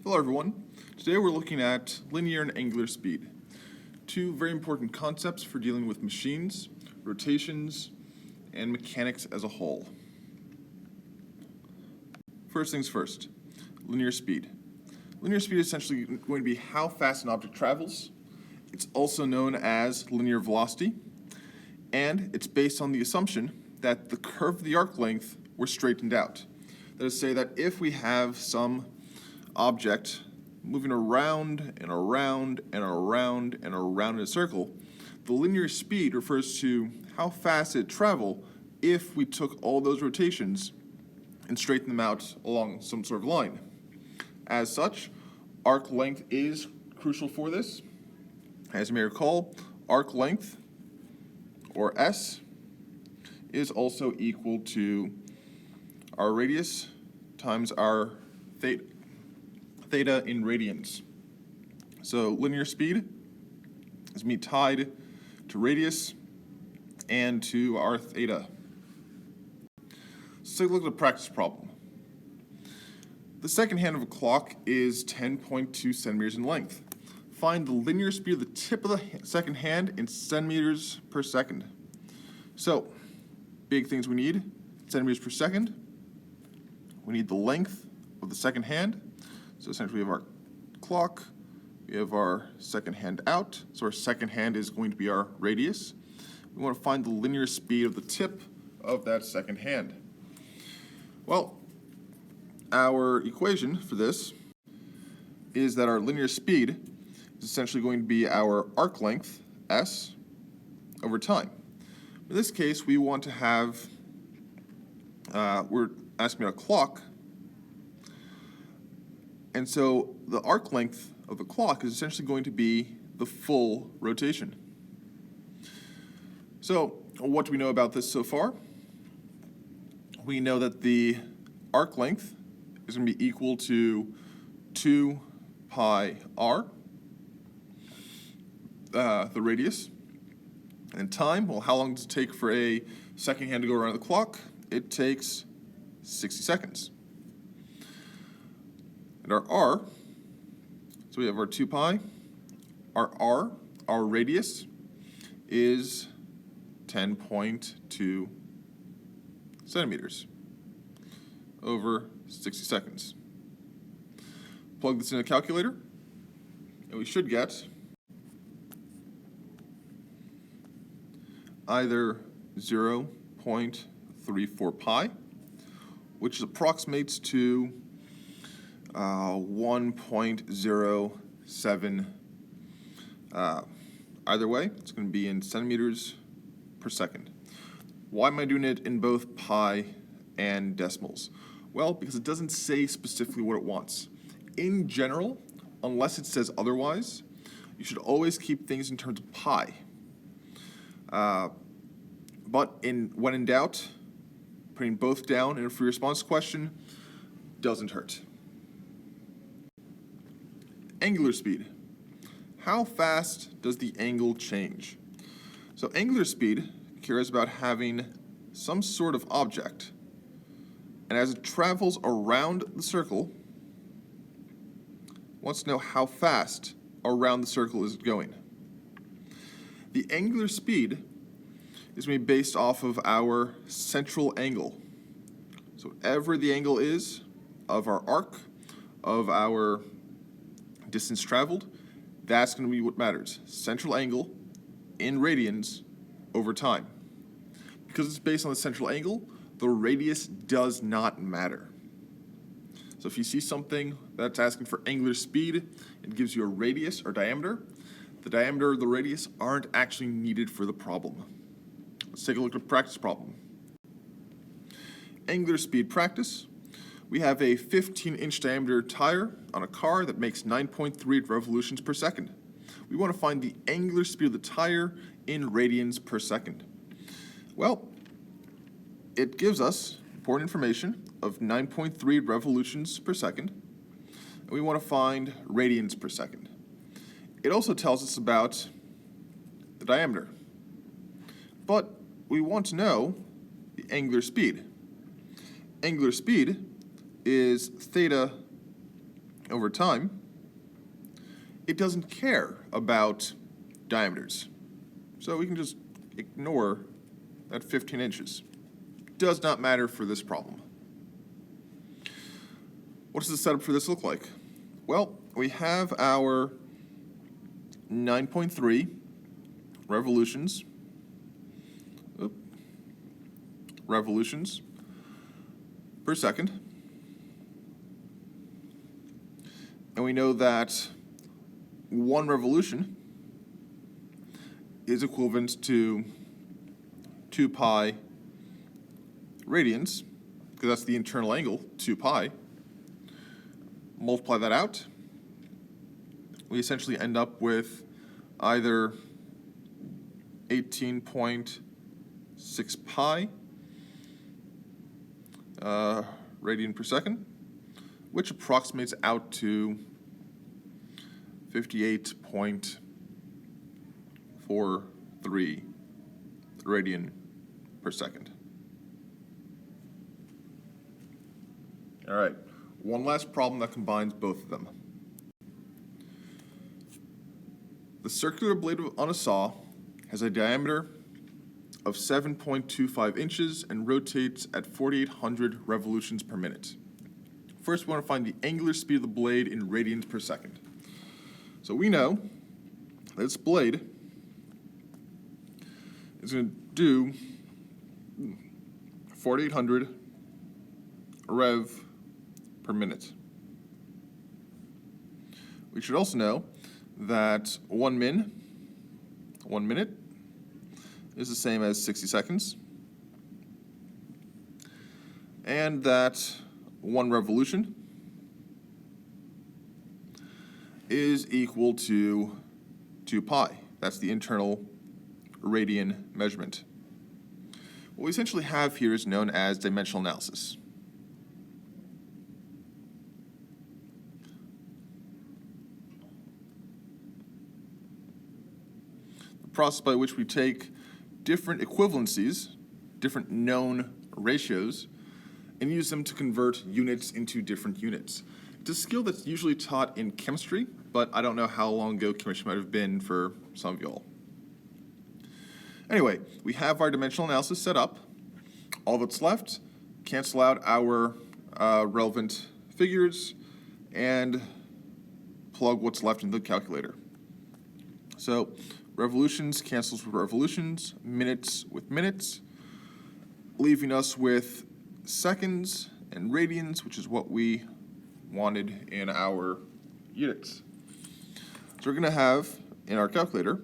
Hello everyone. Today we're looking at linear and angular speed, two very important concepts for dealing with machines, rotations, and mechanics as a whole. First things first, linear speed. Linear speed is essentially going to be how fast an object travels. It's also known as linear velocity, and it's based on the assumption that the curve of the arc length were straightened out. That is to say that if we have some object moving around and around and around and around in a circle, the linear speed refers to how fast it travel if we took all those rotations and straightened them out along some sort of line. As such, arc length is crucial for this. As you may recall, arc length, or S, is also equal to our radius times our theta in radians. So linear speed is me tied to radius and to our theta. So take a look at the practice problem. The second hand of a clock is 10.2 centimeters in length. Find the linear speed of the tip of the second hand in centimeters per second. So, big things we need: centimeters per second. We need the length of the second hand. So essentially we have our clock, we have our second hand out, so our second hand is going to be our radius. We want to find the linear speed of the tip of that second hand. Well, our equation for this is that our linear speed is essentially going to be our arc length, S, over time. In this case, we want to have, we're asking about a clock, and so the arc length of the clock is essentially going to be the full rotation. So what do we know about this so far? We know that the arc length is going to be equal to 2 pi r, the radius. And time, well, how long does it take for a second hand to go around the clock? It takes 60 seconds. And our r, so we have our 2 pi, our r, our radius, is 10.2 centimeters over 60 seconds. Plug this in a calculator, and we should get either 0.34 pi, which approximates to 1.07. Either way, it's going to be in centimeters per second. Why am I doing it in both pi and decimals? Well, because it doesn't say specifically what it wants. In general, unless it says otherwise, you should always keep things in terms of pi. But when in doubt, putting both down in a free response question doesn't hurt. Angular speed. How fast does the angle change? So angular speed cares about having some sort of object, and as it travels around the circle, wants to know how fast around the circle is it going. The angular speed is going to be based off of our central angle. So whatever the angle is of our arc, of our distance traveled, that's going to be what matters. Central angle in radians over time. Because it's based on the central angle, the radius does not matter. So if you see something that's asking for angular speed, it gives you a radius or diameter. The diameter or the radius aren't actually needed for the problem. Let's take a look at the practice problem. Angular speed practice. We have a 15-inch diameter tire on a car that makes 9.3 revolutions per second. We want to find the angular speed of the tire in radians per second. Well, it gives us important information of 9.3 revolutions per second, and we want to find radians per second. It also tells us about the diameter, but we want to know the angular speed. Angular speed is theta over time, it doesn't care about diameters. So we can just ignore that 15 inches. Does not matter for this problem. What does the setup for this look like? Well, we have our 9.3 revolutions per second. And we know that 1 revolution is equivalent to 2 pi radians, because that's the internal angle, 2 pi. Multiply that out, we essentially end up with either 18.6 pi radian per second, which approximates out to 58.43 radian per second. All right, one last problem that combines both of them. The circular blade on a saw has a diameter of 7.25 inches and rotates at 4,800 revolutions per minute. First, we want to find the angular speed of the blade in radians per second. So we know that this blade is going to do 4,800 rev per minute. We should also know that 1 minute is the same as 60 seconds, and that 1 revolution is equal to 2 pi. That's the internal radian measurement. What we essentially have here is known as dimensional analysis. The process by which we take different equivalencies, different known ratios, and use them to convert units into different units. It's a skill that's usually taught in chemistry, but I don't know how long ago chemistry might have been for some of y'all. Anyway, we have our dimensional analysis set up. All that's left, cancel out our relevant figures and plug what's left into the calculator. So revolutions cancels with revolutions, minutes with minutes, leaving us with seconds and radians, which is what we wanted in our units. So we're going to have in our calculator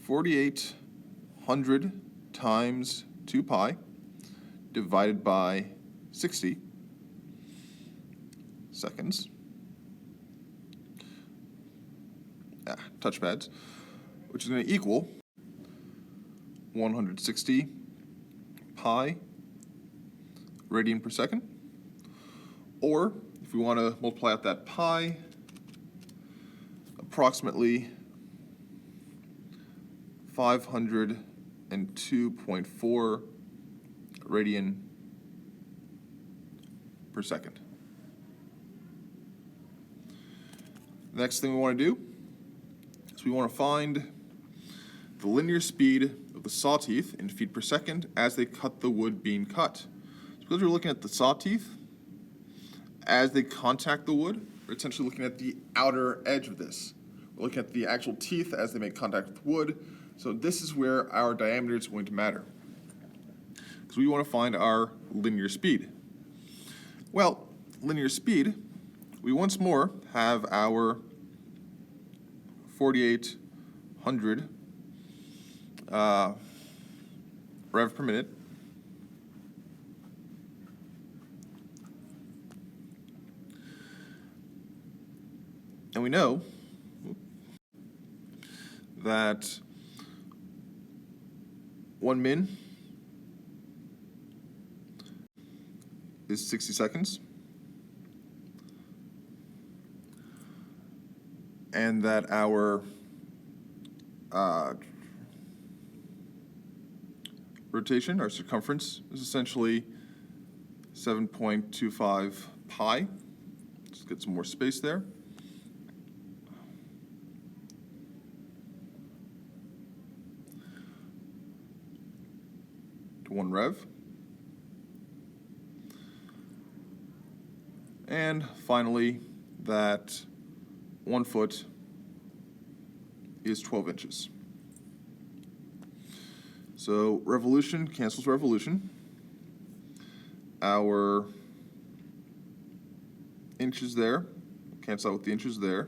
4,800 times 2 pi divided by 60 seconds. Touchpads, which is going to equal 160 pi radian per second. Or, if we want to multiply out that pi, approximately 502.4 radian per second. The next thing we want to do is we want to find the linear speed of the saw teeth in feet per second as they cut the wood being cut. So because we're looking at the saw teeth, as they contact the wood, we're essentially looking at the outer edge of this. We're looking at the actual teeth as they make contact with wood. So this is where our diameter is going to matter, because we want to find our linear speed. Well, linear speed, we once more have our 4,800 rev per minute. And we know that 1 min is 60 seconds, and that our rotation, our circumference, is essentially 7.25 pi. Let's get some more space there. To 1 rev. And finally, that 1 foot is 12 inches. So revolution cancels revolution. Our inches there, we'll cancel out with the inches there.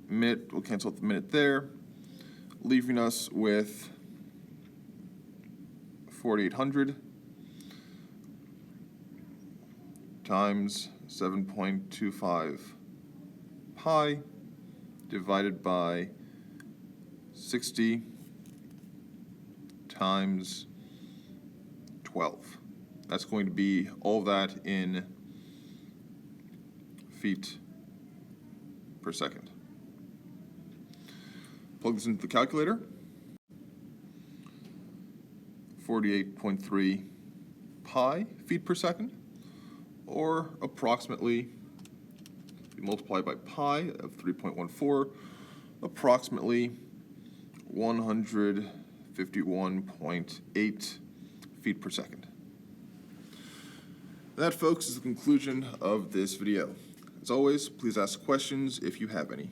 Minute, we'll cancel out the minute there, leaving us with 4,800 times 7.25 pi divided by 60 times 12. That's going to be all of that in feet per second. Plug this into the calculator. 48.3 pi feet per second, or approximately, we multiply by pi of 3.14, approximately 151.8 feet per second. That, folks, is the conclusion of this video. As always, please ask questions if you have any.